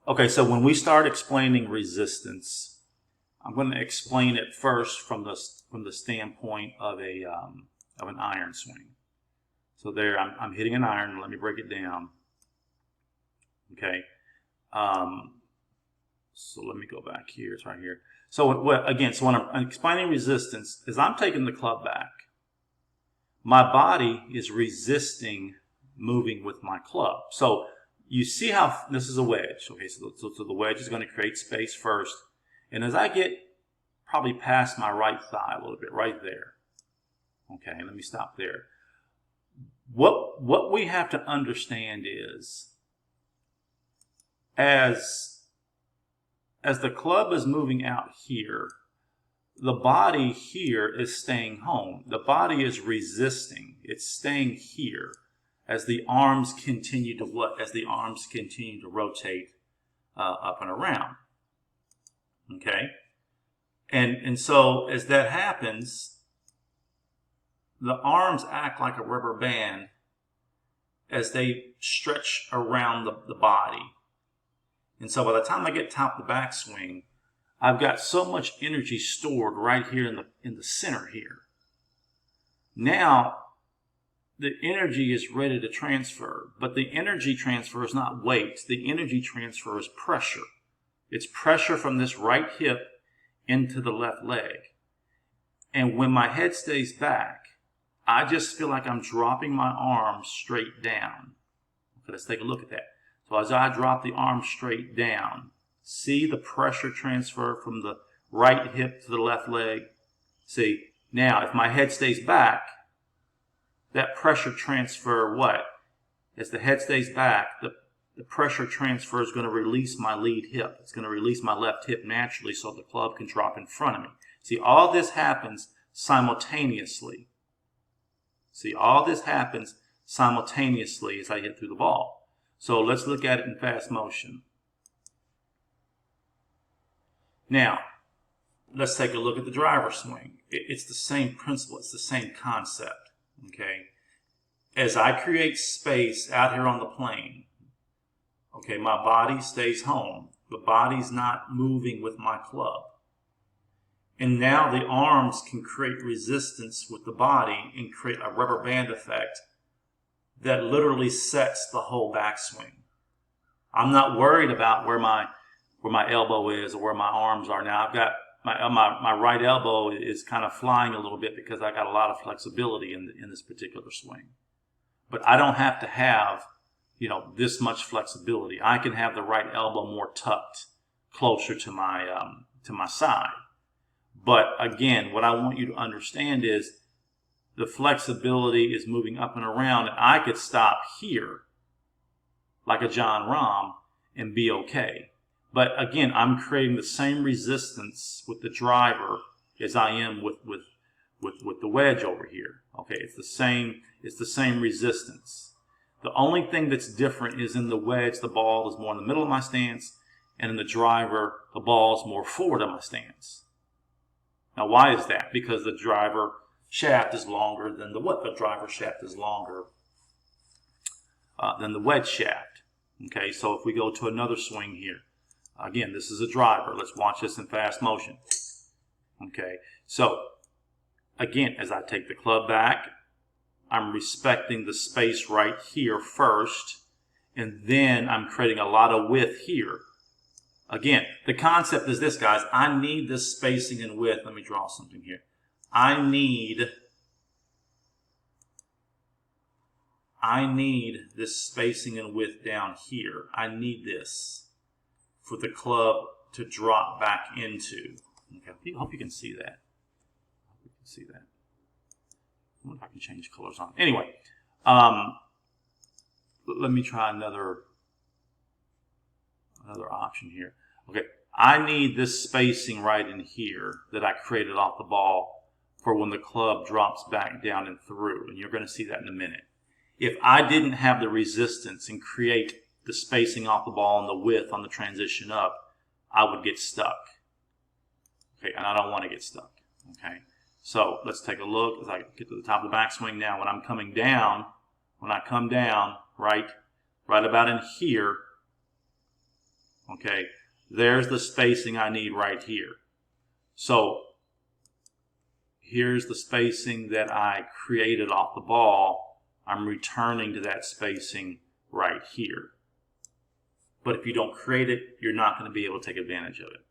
Okay, so when we start explaining resistance, I'm going to explain it first from the standpoint of an iron swing. So there, I'm hitting an iron. Let me break it down. Okay. So let me go back here. It's right here. So so when I'm explaining resistance, is I'm taking the club back. My body is resisting moving with my club. So you see how this is a wedge. Okay, so the wedge is going to create space first. And as I get probably past my right thigh a little bit, right there. Okay, let me stop there. What we have to understand is as the club is moving out here, the body here is staying home. The body is resisting. It's staying here as the arms continue to rotate up and around. Okay, and so as that happens, the arms act like a rubber band as they stretch around the body. And so by the time I get top to backswing, I've got so much energy stored right here in the center here. Now, the energy is ready to transfer, but the energy transfer is not weight. The energy transfer is pressure. It's pressure from this right hip into the left leg. And when my head stays back, I just feel like I'm dropping my arms straight down. Okay, let's take a look at that. So as I drop the arm straight down, see the pressure transfer from the right hip to the left leg? See, now if my head stays back, that pressure transfer, as the head stays back, the pressure transfer is going to release my lead hip. It's going to release my left hip naturally so the club can drop in front of me. See, all this happens simultaneously. See, all this happens simultaneously as I hit through the ball. So let's look at it in fast motion. Now, let's take a look at the driver swing. It's the same principle. It's the same concept. Okay. As I create space out here on the plane, okay, my body stays home. The body's not moving with my club. And now the arms can create resistance with the body and create a rubber band effect that literally sets the whole backswing. I'm not worried about where my elbow is or where my arms are. Now I've got my right elbow is kind of flying a little bit because I got a lot of flexibility in this particular swing. But I don't have to have, this much flexibility. I can have the right elbow more tucked closer to my side. But again, what I want you to understand is the flexibility is moving up and around, and I could stop here like a Jon Rahm and be okay. But again, I'm creating the same resistance with the driver as I am with the wedge over here. Okay, it's the same resistance. The only thing that's different is in the wedge, the ball is more in the middle of my stance, and in the driver, the ball is more forward of my stance. Now, why is that? Because the driver shaft is longer than the driver shaft is longer than the wedge shaft. Okay, so if we go to another swing here, again, this is a driver. Let's watch this in fast motion. Okay, so again, as I take the club back, I'm respecting the space right here first, and then I'm creating a lot of width here. Again, the concept is this, guys. I need this spacing and width. Let me draw something here. I need this spacing and width down here. I need this for the club to drop back into. Okay, I hope you can see that. I wonder if I can change colors on. Anyway, let me try another option here. Okay, I need this spacing right in here that I created off the ball for when the club drops back down and through, and you're going to see that in a minute. If I didn't have the resistance and create the spacing off the ball and the width on the transition up, I would get stuck. Okay, and I don't want to get stuck. Okay, so let's take a look as I get to the top of the backswing now. When I'm coming down, right about in here, Okay, there's the spacing I need right here. So here's the spacing that I created off the ball. I'm returning to that spacing right here. But if you don't create it, you're not going to be able to take advantage of it.